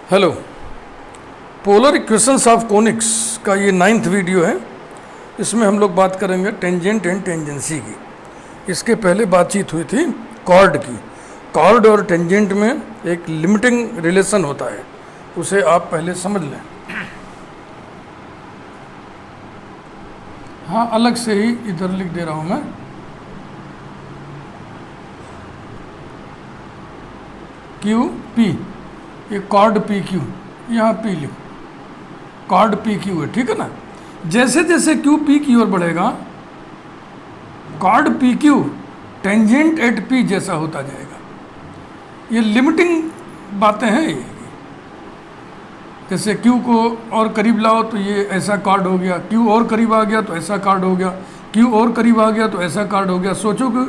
Hello. Polar equations of conics का ये 9th video है। इसमें हम लोग बात करेंगे टेंजेंट एंड टेंजेंसी की। इसके पहले बातचीत हुई थी कॉर्ड की। कॉर्ड और टेंजेंट में एक लिमिटिंग रिलेशन होता है, उसे आप पहले समझ लें। हाँ, अलग से ही इधर लिख दे रहा हूँ मैं। क्यू पी, ये कॉर्ड पी क्यू, यहाँ पी लिखो, कॉर्ड पी क्यू है, ठीक है ना। जैसे जैसे क्यू पी की ओर बढ़ेगा, chord P Q tangent at P जैसा होता जाएगा। ये लिमिटिंग बातें हैं ये। जैसे क्यू को और करीब लाओ तो ये ऐसा कॉर्ड हो गया, क्यू और करीब आ गया तो ऐसा कॉर्ड हो गया, क्यू और करीब आ गया तो ऐसा कॉर्ड हो गया। सोचो कि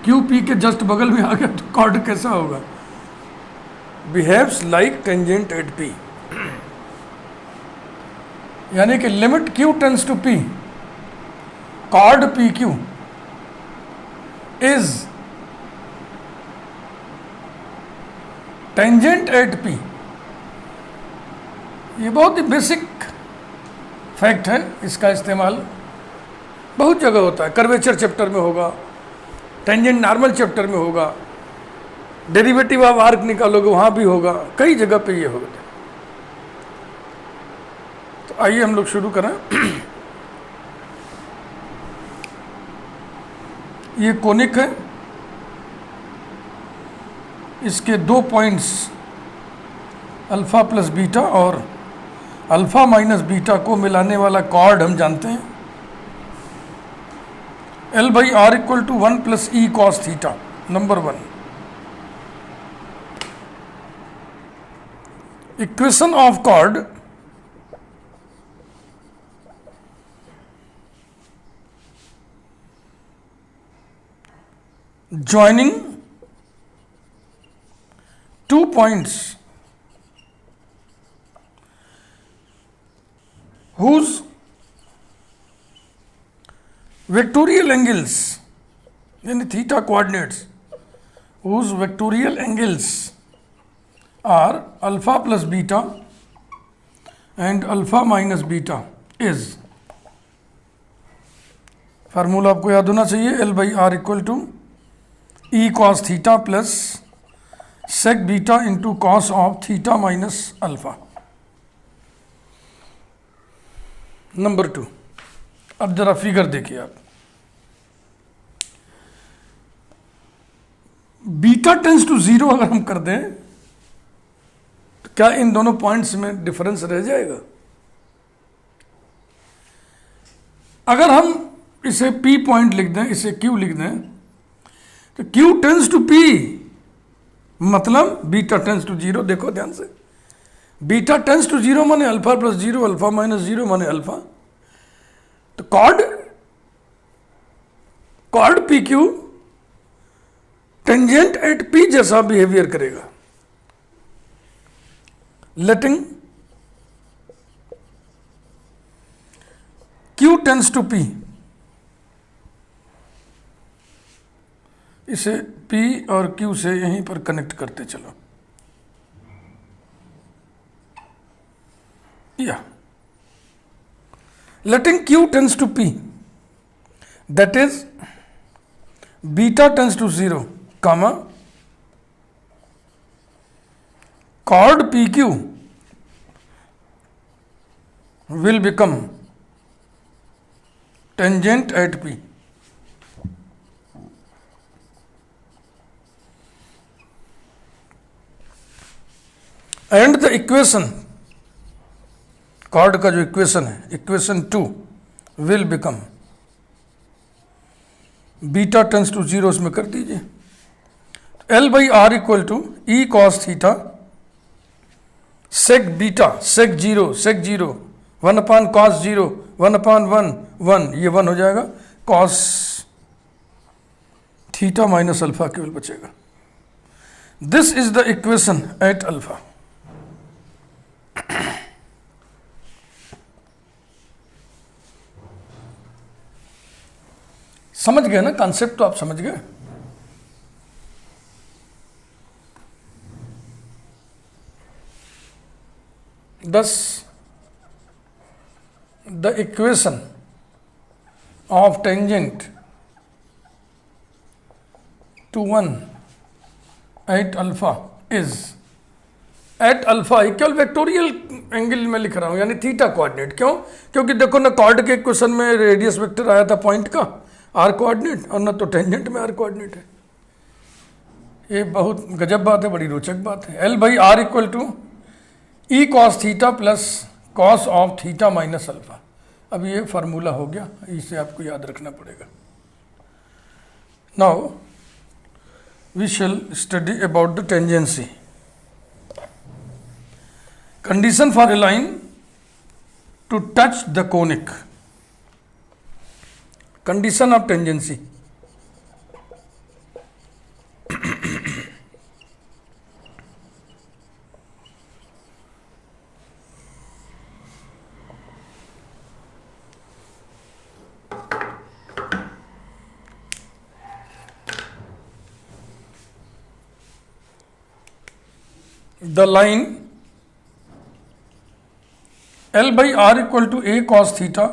क्यू पी के जस्ट बगल में आ गया तो कॉर्ड कैसा होगा। Behaves like tangent at P, यानी कि limit Q tends to P, chord P Q is tangent at P. ये बहुत ही बेसिक फैक्ट है। इसका इस्तेमाल बहुत जगह होता है। कर्वेचर चैप्टर में होगा, टेंजेंट नॉर्मल चैप्टर में होगा, डेरिवेटिव ऑफ आर्क निकालोगे वहाँ भी होगा, कई जगह पे ये होगा। तो आइए हम लोग शुरू करें। ये कोनिक है, इसके दो पॉइंट्स अल्फा प्लस बीटा और अल्फा माइनस बीटा को मिलाने वाला कॉर्ड हम जानते हैं। L by R equal to 1 plus E cos theta, number 1। Equation of chord joining two points whose vectorial angles, यानी theta coordinates, whose vectorial angles are alpha plus beta and alpha minus beta is, formula आपको याद होना चाहिए, L by R equal to E cos theta plus sec beta into cos of theta minus alpha. Number 2, अब जरा figure देखिए आप। Beta tends to 0 अगर हम कर दें तो क्या इन दोनों पॉइंट्स में डिफरेंस रह जाएगा? अगर हम इसे P पॉइंट लिख दें, इसे Q लिख दें, तो Q टेंस टू P मतलब बीटा टेंस टू 0। देखो ध्यान से, बीटा टेंस टू 0 माने अल्फा प्लस 0, अल्फा माइनस 0 माने अल्फा। तो chord P Q tangent at P जैसा बिहेवियर करेगा। Letting Q tends to P, इसे P और Q से यहीं पर कनेक्ट करते चलो। या letting Q tends to P, that is beta tends to 0, comma chord PQ will become tangent at P. And the equation, chord का जो इक्वेशन है, equation 2 will become, beta tends to 0 इसमें कर दीजिए। L by R equal to E cos theta sec beta sec 0 1 upon cos 0 1 upon 1, ये 1 हो जाएगा, cos theta minus alpha केवल बचेगा। This is the equation at alpha. समझ गए ना कॉन्सेप्ट? तो आप समझ गए। thus the equation of tangent to 1 at alpha is at alpha equal vectorial angle में लिख रहा हूं, यानी थीटा कोऑर्डिनेट। क्यों? क्योंकि देखो ना कॉर्ड के क्वेश्चन में रेडियस वेक्टर आया था पॉइंट का आर कोऑर्डिनेट, और ना तो टेंजेंट में आर कोऑर्डिनेट है। ये बहुत गजब बात है, बड़ी रोचक बात है। L by R equal to E cos theta plus cos of theta minus alpha. अब ये फार्मूला हो गया, इसे आपको याद रखना पड़ेगा। Now we shall study about the tangency. Condition for a line to touch the conic. Condition of tangency. The line L by R equal to A cos theta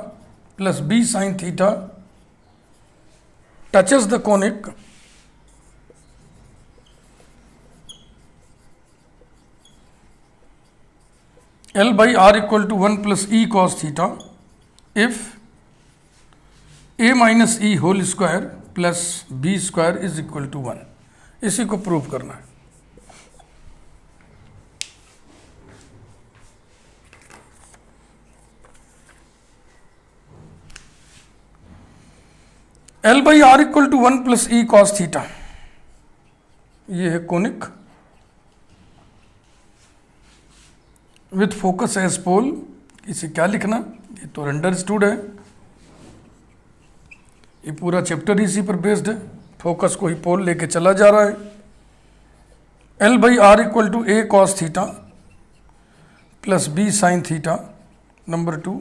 plus B sin theta touches the conic L by R equal to 1 plus E cos theta if A minus E whole square plus B square is equal to 1। इसी को prove करना है। L by R equal to 1 plus E cos theta, ये है conic with focus as pole. इसे क्या लिखना, ये तो अंडरस्टूड है, ये पूरा चैप्टर इसी पर बेस्ड है, फोकस को ही पोल लेके चला जा रहा है। L by R equal to A cos theta plus B sine theta. Number 2,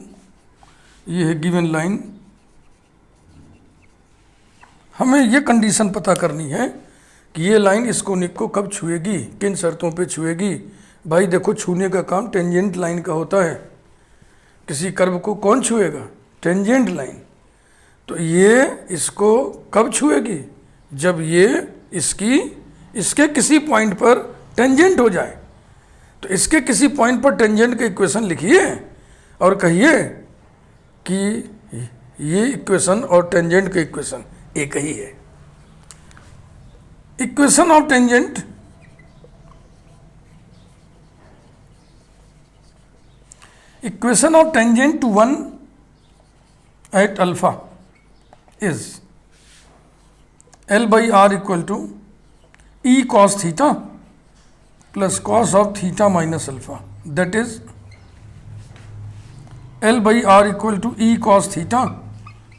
ये है गिवन लाइन। हमें ये कंडीशन पता करनी है कि ये लाइन इस कोनिक को कब छुएगी, किन शर्तों पे छुएगी। भाई देखो, छूने का काम टेंजेंट लाइन का होता है। किसी कर्व को कौन छुएगा? Tangent line. तो ये इसको कब छुएगी? जब ये इसके किसी पॉइंट पर टेंजेंट हो जाए। तो इसके किसी पॉइंट पर टेंजेंट का इक्वेशन लिखिए और कहिए कि ये इक्वेशन और टेंजेंट का इक्वेशन एक ही है। Equation of tangent to 1 at alpha is L by R equal to E cos theta plus cos of theta minus alpha. That is L by R equal to E cos theta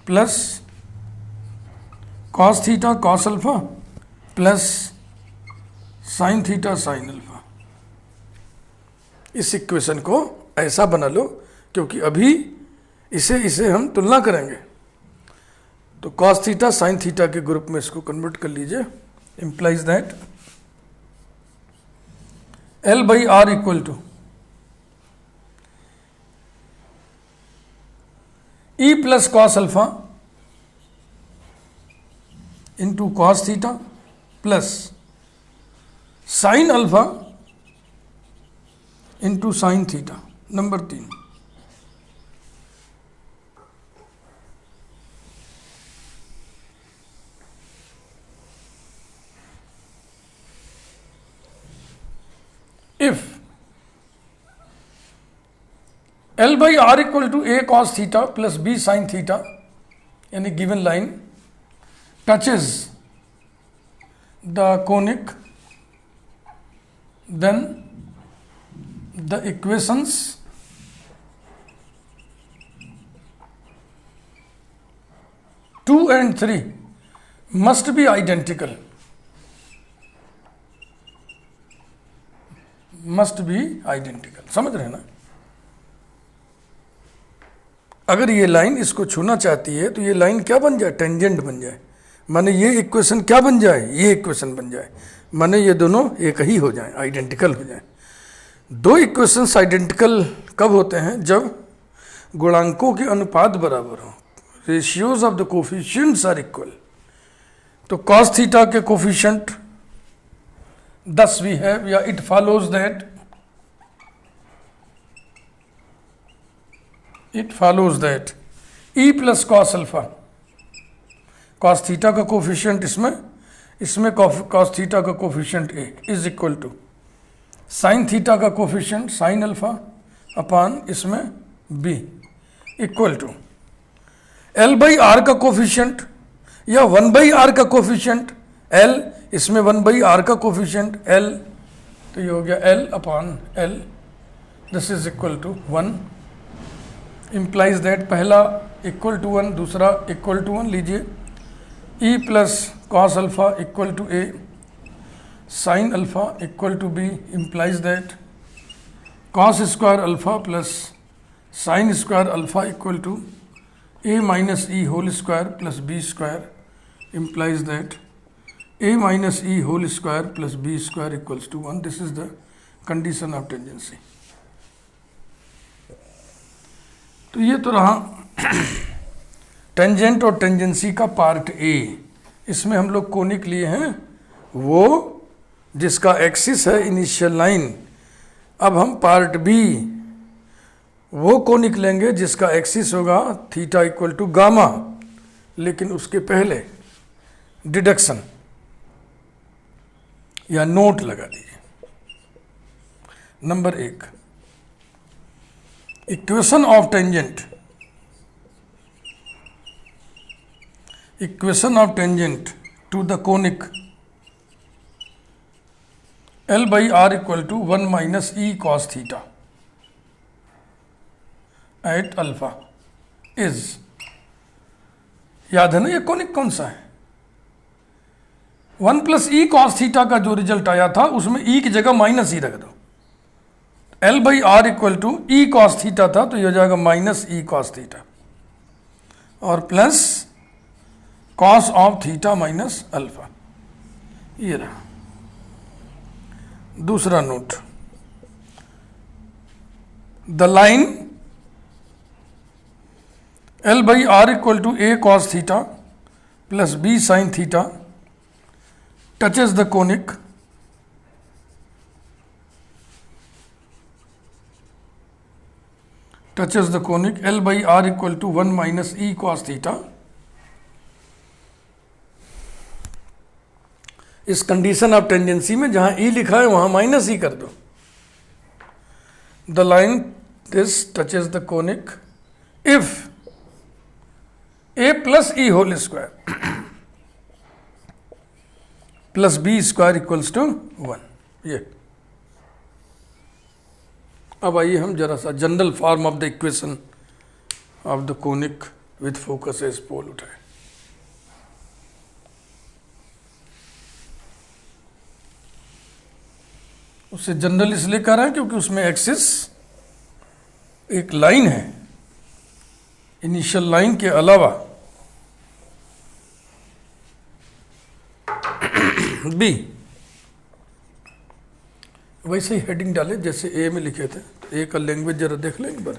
plus cos theta cos alpha plus sine theta sine alpha. इस equation को ऐसा बना लो, क्योंकि अभी इसे हम तुलना करेंगे। तो कॉस थीटा साइन थीटा के ग्रुप में इसको कन्वर्ट कर लीजिए। Implies that L by R equal to e plus cos alpha into cos theta plus sine alpha into sine theta. Number 3, if L by R equal to A cos theta plus B sine theta, यानी given line touches the conic, then the equations two and 3 must be identical, समझ रहे हैं ना? अगर ये line इसको छूना चाहती है तो ये लाइन क्या बन जाए? टेंजेंट बन जाए। माने ये इक्वेशन क्या बन जाए? ये इक्वेशन बन जाए। माने ये दोनों एक ही हो जाए, आइडेंटिकल हो जाए। दो इक्वेशंस आइडेंटिकल कब होते हैं? जब गुणांकों के अनुपात बराबर हो, ratios of the coefficients are equal. तो cos थीटा के कोफिशिएंट 10 वी है, या it follows that E plus cos alpha, cos theta का कोफिशिएंट इसमें कॉस थीटा का coefficient A is equal to sine theta का कोफिशिएंट साइन अल्फा अपान इसमें B equal to L by R का कोफिशिएंट या 1 बाई आर का coefficient L, इसमें 1 by R का कोफिशिएंट एल, तो ये हो गया L upon L, this is equal to 1, implies that पहला इक्वल टू 1, दूसरा इक्वल टू 1 लीजिए। E plus cos alpha equal to A, sine alpha equal to B, implies that cos square alpha plus sine square alpha equal to A minus E whole square plus B square, implies that A minus E whole square plus B square equals to 1। This is the condition of tangency. तो ये तो रहा tangent और tangency का part A. इसमें हम लोग conic लिए हैं वो जिसका एक्सिस है इनिशियल लाइन। अब हम पार्ट बी वो कोनिक लेंगे जिसका एक्सिस होगा थीटा इक्वल टू गामा, लेकिन उसके पहले डिडक्शन या नोट लगा दीजिए। Number 1, equation of tangent to the conic L by R equal to 1 minus E cos theta at alpha is, याद है ना ये कोनिक कौन सा है? 1 प्लस ई कॉस थीटा का जो रिजल्ट आया था उसमें ई की जगह माइनस ई रख दो। L by R equal to E cos theta था, तो ये हो जाएगा माइनस ई कॉस थीटा और plus cos of theta minus alpha. ये रहा दूसरा note. The line L by R equal to A cos theta plus B sine theta touches the conic L by r equal to 1 minus e cos theta। इस condition of tangency में जहां e लिखा है वहां minus e कर दो। The line this touches the conic if a plus e whole square plus B square equals to 1। ये अब आइए हम जरा सा general form of the equation of the conic with focus as pole उठाए। उससे जनरल इसलिए कर रहे हैं क्योंकि उसमें एक्सिस एक लाइन है, इनिशियल लाइन के अलावा बी वैसे ही हेडिंग डाले जैसे ए में लिखे थे। तो ए का लैंग्वेज जरा देख लें एक बार।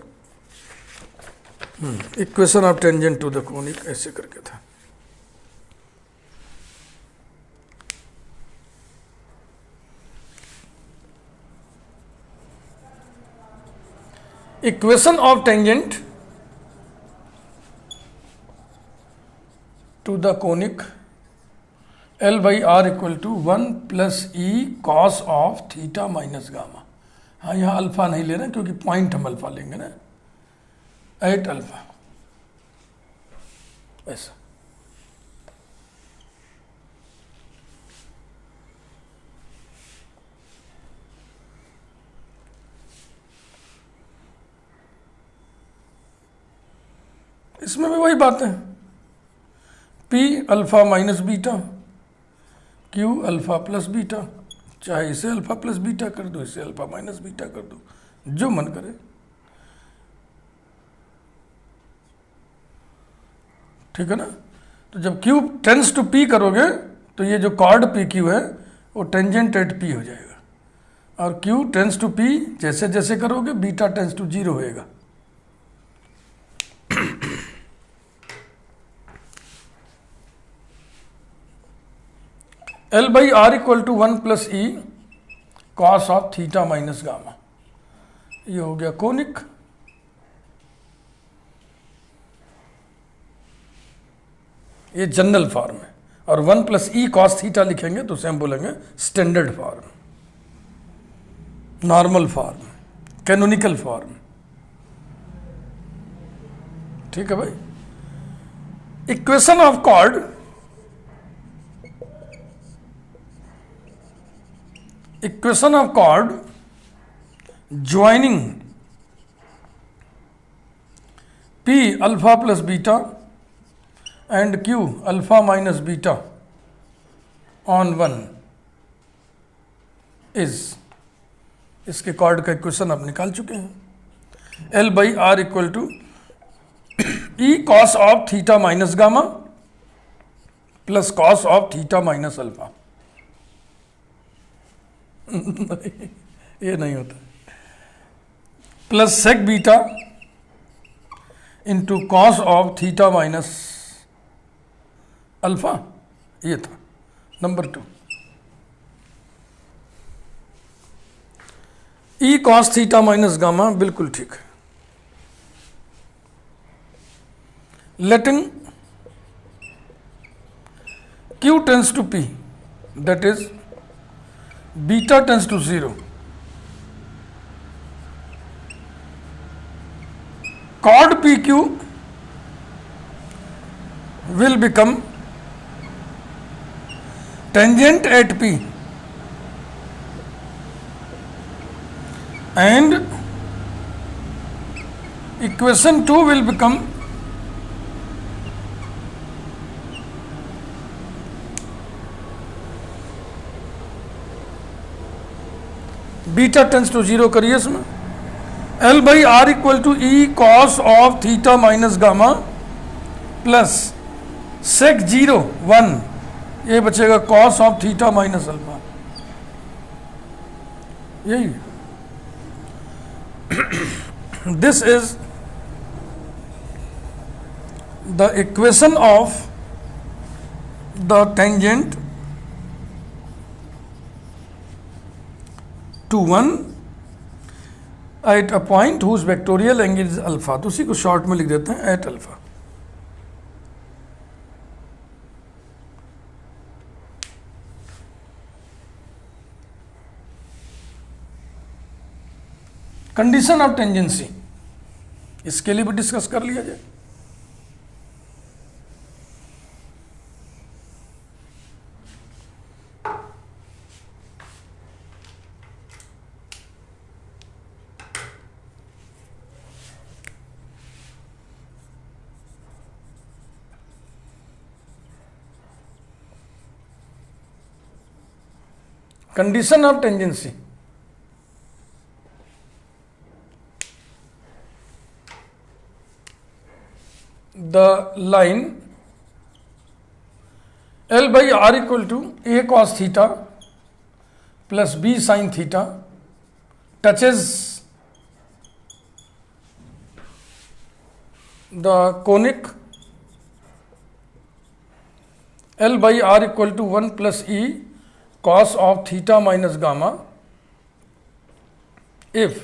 Equation of tangent to the conic ऐसे करके था। Equation of tangent to the conic L by R equal to 1 plus E cos of theta minus gamma. हाँ, यहाँ अल्फा नहीं ले रहे हैं क्योंकि पॉइंट हम अल्फा लेंगे ना, एट अल्फा ऐसा। इसमें भी वही बात है, P alpha minus beta, Q alpha plus beta, चाहे इसे अल्फा प्लस बीटा कर दो, इसे अल्फा माइनस बीटा कर दो, जो मन करे। ठीक है ना? तो जब Q टेंस टू P करोगे तो ये जो कॉर्ड PQ है वो टेंजेंट एट P हो जाएगा। और Q टेंस टू P जैसे जैसे करोगे बीटा टेंस टू 0 होएगा। L/R equal to 1 plus E cos of theta minus gamma, ये हो गया कोनिक। ये जनरल फॉर्म है, और 1 प्लस E कॉस थीटा लिखेंगे तो उसे हम बोलेंगे standard form, normal form, canonical form. ठीक है भाई। Equation of chord, equation of chord joining P alpha plus beta and Q alpha minus beta on 1 is, इसके कॉर्ड का इक्वेशन आप निकाल चुके हैं। L/R equal to E cos of theta minus gamma plus cos of theta minus alpha. ये नहीं होता, plus sec beta into cos of theta minus alpha, ये था number 2। E cos theta minus gamma, बिल्कुल ठीक है। Letting Q tends to P, that is beta tends to 0, chord PQ will become tangent at P and equation 2 will become beta tends to 0 करिए इसमें। L/R equal to E cos of theta minus gamma plus sec 0 1, ये बचेगा cos of theta minus alpha, यही। This is the equation of the tangent to 1 at a point whose vectorial angle is alpha, तो उसी को short में लिख देते हैं at alpha. Condition of tangency, इसके लिए भी डिस्कस कर लिया जाए। Condition of tangency, the line L/R equal to A cos theta plus B sin theta touches the conic L/R equal to 1 plus E cos of theta minus gamma if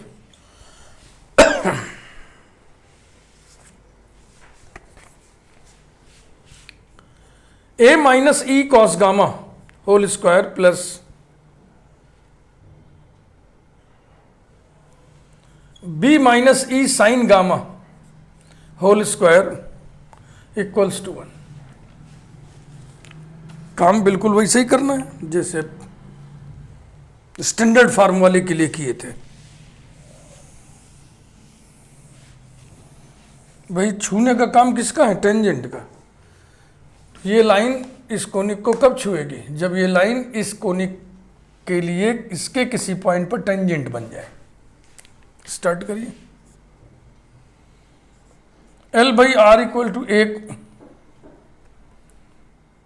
A minus E cos gamma whole square plus B minus E sin gamma whole square equals to 1। काम बिल्कुल वैसे ही करना है जैसे standard form वाले के लिए किए थे। भाई छूने का काम किसका है? टेंजेंट का। ये लाइन इस कोनिक को कब छुएगी? जब ये लाइन इस कोनिक के लिए इसके किसी पॉइंट पर टेंजेंट बन जाए। स्टार्ट करिए। L/R equal to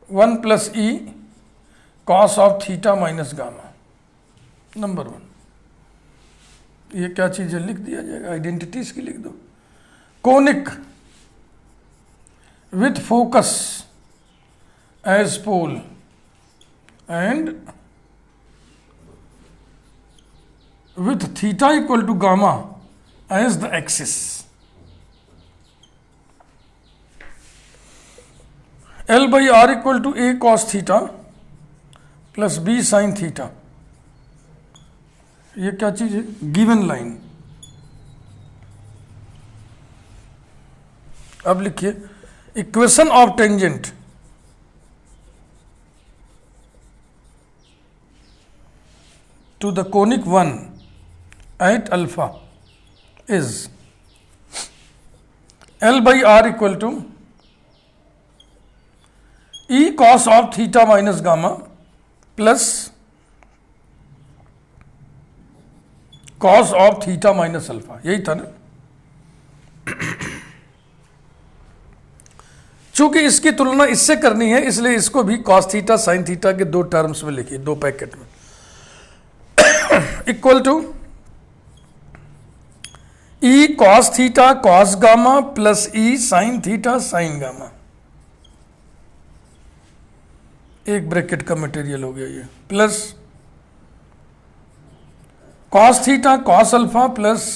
1 plus E cos of theta minus gamma, number 1। ये क्या चीज़ है लिख दिया जाएगा, आइडेंटिटीज की लिख दो। Conic with focus as pole and with theta equal to gamma as the axis. L by R equal to A cos theta plus B sin theta. ये क्या चीज है? Given line. अब लिखिए equation of tangent to the conic one at alpha is L by R equal to E cos of theta minus gamma plus cos of theta minus alpha। यही था ना। चूंकि इसकी तुलना इससे करनी है इसलिए इसको भी cos थीटा sin थीटा के दो टर्म्स में लिखिए, दो पैकेट में। Equal to E cos theta cos gamma plus E sine theta sine gamma. एक ब्रैकेट का मटेरियल हो गया ये, plus cos theta cos alpha plus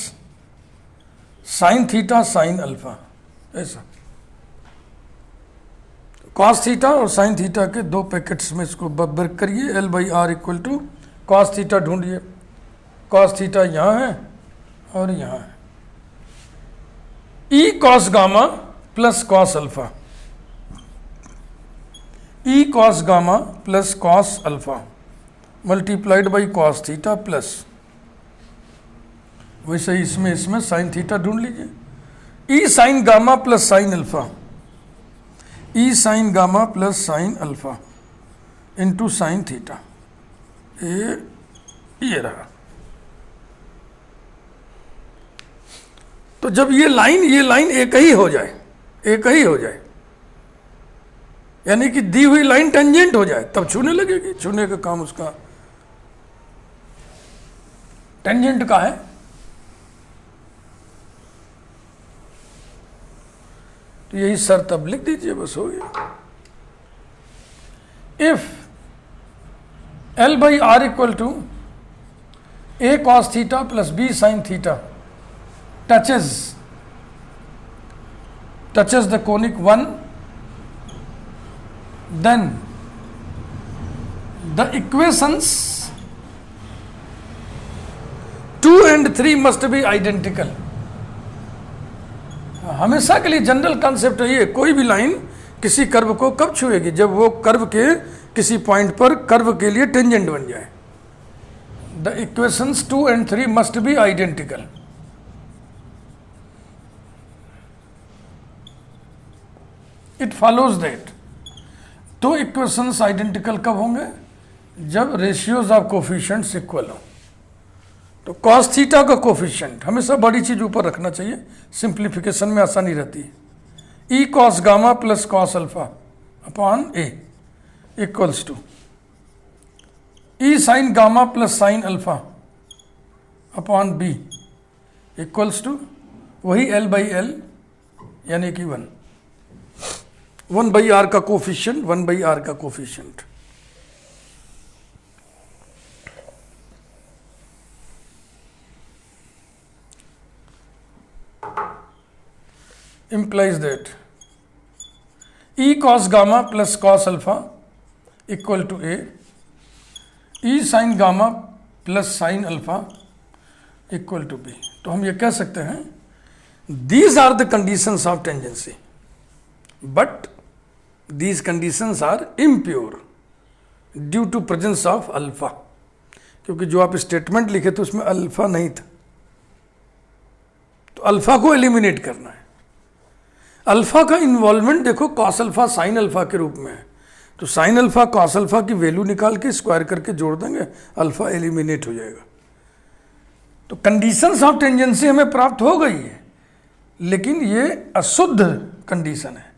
sine theta sine alpha. ऐसा कॉस थीटा और साइन थीटा के दो पैकेट्स में इसको ब्रेक करिए। L by R equal to cos theta ढूंढिए, कॉस थीटा यहाँ है और यहाँ है। E cos gamma plus cos alpha, E cos gamma plus cos alpha multiplied by cos theta plus, वैसे इसमें साइन थीटा ढूंढ लीजिए। E sine gamma plus sine alpha, e sine gamma plus sine alpha into sine theta. ये रहा। तो जब ये line एक ही हो जाए, एक ही हो जाए, यानी कि दी हुई लाइन टेंजेंट हो जाए, तब छूने लगेगी। छूने का काम उसका टेंजेंट का है। तो यही शर्त अब लिख दीजिए, बस हो गया। If L by R equal to A cos theta plus B sin theta touches the conic 1, then the equations 2 and 3 must be identical। हमेशा के लिए जनरल कॉन्सेप्ट है ये, कोई भी लाइन किसी कर्व को कब छुएगी? जब वो कर्व के किसी पॉइंट पर कर्व के लिए टेंजेंट बन जाए। The equations 2 and 3 must be identical. It follows that. तो इक्वेशंस आइडेंटिकल कब होंगे? जब रेशियोज ऑफ कोफिशिएंट्स इक्वल हो। तो कॉस थीटा का कोफिशिएंट हमेशा बड़ी चीज ऊपर रखना चाहिए, सिंप्लीफिकेशन में आसानी रहती है। E cos gamma plus cos alpha upon A equals to E sine gamma plus sine alpha upon B equals to वही एल बाई एल यानी कि 1 बाई आर का कोफिशिएंट, 1 बाई आर का coefficient. implies that E cos gamma plus cos alpha equal to A, E sin gamma plus sin alpha equal to B। तो हम ये कह सकते हैं these are the conditions of tangency but these conditions are impure due to presence of alpha। क्योंकि जो आप statement लिखे तो उसमें अल्फा नहीं था, तो अल्फा को एलिमिनेट करना है। अल्फा का इन्वॉल्वमेंट देखो कॉस अल्फा साइन अल्फा के रूप में है, तो साइन अल्फा कॉस अल्फा की वैल्यू निकाल के स्क्वायर करके जोड़ देंगे, अल्फा एलिमिनेट हो जाएगा। तो कंडीशंस ऑफ टेंजेंसी हमें प्राप्त हो गई है, लेकिन ये अशुद्ध कंडीशन है।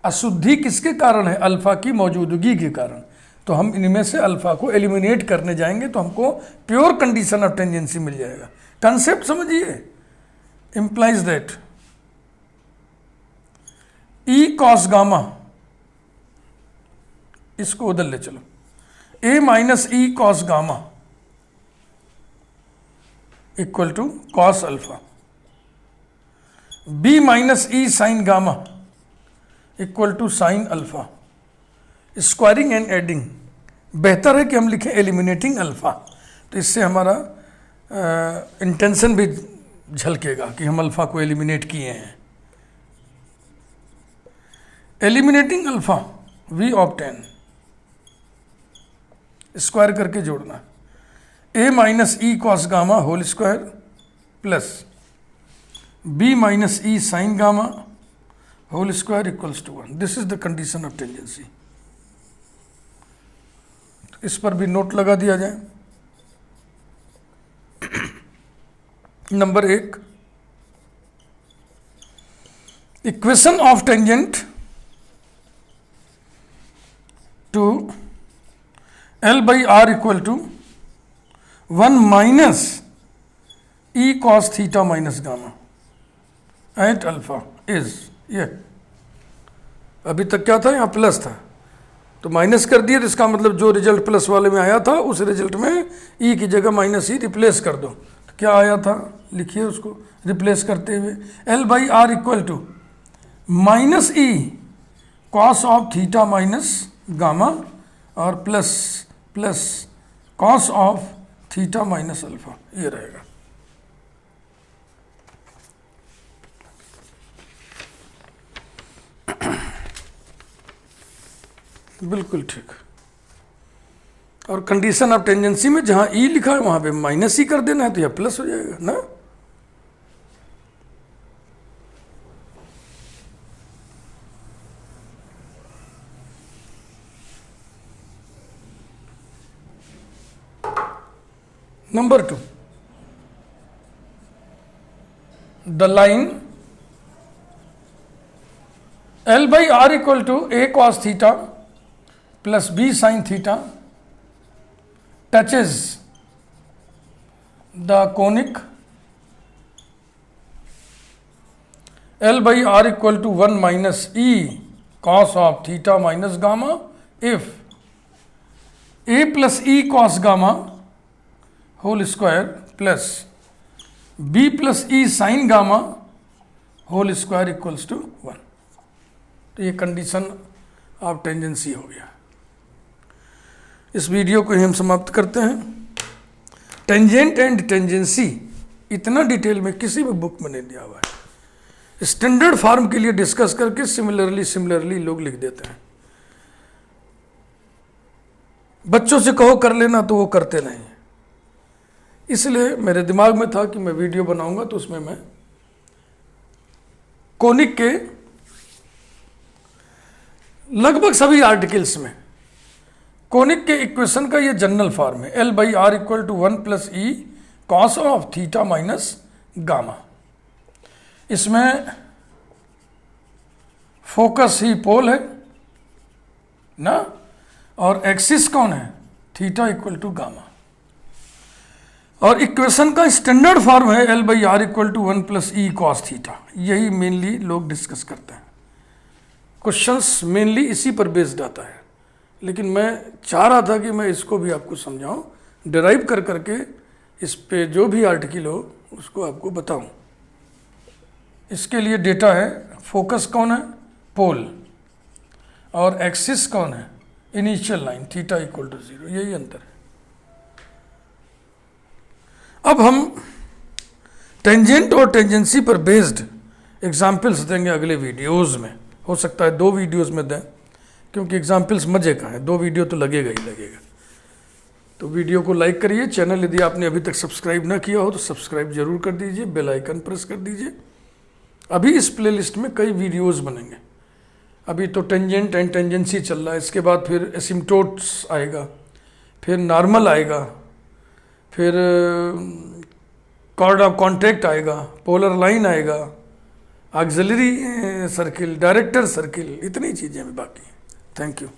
अशुद्धि किसके कारण है? अल्फा की मौजूदगी के कारण। तो हम इनमें से अल्फा को एलिमिनेट करने जाएंगे तो हमको प्योर कंडीशन ऑफ टेंजेंसी मिल जाएगा। कंसेप्ट समझिए, implies that e cos gamma, इसको उधर ले चलो, a minus E cos gamma equal to cos alpha, b minus e sine gamma equal to sine alpha. Squaring and adding, बेहतर है कि हम लिखें एलिमिनेटिंग अल्फा, तो इससे हमारा इंटेंशन भी झलकेगा कि हम अल्फा को एलिमिनेट किए हैं। Eliminating alpha we obtain, square करके जोड़ना, a minus E cos gamma whole square plus b minus e sine gamma whole square equals to 1। This is the condition of tangency. इस पर भी नोट लगा दिया जाए। Number 1, equation of tangent to L by R equal to 1 minus E cos theta minus gamma at alpha is, ये अभी तक क्या था, यहाँ प्लस था तो माइनस कर दिया, तो इसका मतलब जो रिजल्ट प्लस वाले में आया था उस रिजल्ट में ई की जगह माइनस ई रिप्लेस कर दो। तो क्या आया था, लिखिए उसको रिप्लेस करते हुए, L by R equal to minus E cos of theta minus gamma और plus plus cos of theta minus alpha, ये रहेगा। बिल्कुल ठीक। और कंडीशन ऑफ टेंजेंसी में जहां ई लिखा है वहां पे माइनस ई कर देना है, तो यह प्लस हो जाएगा ना। Number 2, the line L by R equal to A cos theta plus B sine theta touches the conic L by R equal to 1 minus E cos of theta minus gamma if A plus E cos gamma whole square plus B plus E sine gamma whole square equals to 1। तो ये condition of tangency हो गया। इस video को हम समाप्त करते हैं। टेंजेंट एंड टेंजेंसी इतना डिटेल में किसी भी बुक में नहीं दिया हुआ है। स्टैंडर्ड फॉर्म के लिए डिस्कस करके सिमिलरली लोग लिख देते हैं। बच्चों से कहो कर लेना तो वो करते नहीं। इसलिए मेरे दिमाग में था कि मैं वीडियो बनाऊंगा तो उसमें मैं कोनिक के लगभग सभी आर्टिकल्स में कोनिक के इक्वेशन का ये जनरल फॉर्म है, L by R equal to 1 plus E cos of theta minus gamma. इसमें फोकस ही पोल है ना, और एक्सिस कौन है, थीटा इक्वल टू गामा। और इक्वेशन का स्टैंडर्ड फॉर्म है L by R equal to 1 plus E cos theta. यही मेनली लोग डिस्कस करते हैं। क्वेश्चंस मेनली इसी पर बेस्ड आता है, लेकिन मैं चाह रहा था कि मैं इसको भी आपको समझाऊं, डिराइव कर करके इस पे जो भी आर्टिकल हो उसको आपको बताऊं। इसके लिए डेटा है, फोकस कौन है, पोल, और एक्सिस कौन है, initial line, theta equal to 0। यही अंतर है। अब हम टेंजेंट और टेंजेंसी पर बेस्ड एग्जाम्पल्स देंगे अगले वीडियोस में। हो सकता है 2 वीडियोस में दें, क्योंकि एग्जाम्पल्स मजे का है, 2 वीडियो तो लगेगा ही लगेगा। तो वीडियो को लाइक करिए। चैनल यदि आपने अभी तक सब्सक्राइब ना किया हो तो सब्सक्राइब जरूर कर दीजिए, बेल आइकन प्रेस कर दीजिए। अभी इस प्लेलिस्ट में कई वीडियोस बनेंगे। अभी तो टेंजेंट एंड टेंजेंसी चल रहा है, इसके बाद फिर एसिम्पटोट्स आएगा, फिर नॉर्मल आएगा, फिर कॉर्ड ऑफ कॉन्टैक्ट आएगा, पोलर लाइन आएगा, ऑक्सिलरी सर्किल, डायरेक्टर सर्किल, इतनी चीज़ें अभी बाकी हैं। Thank you.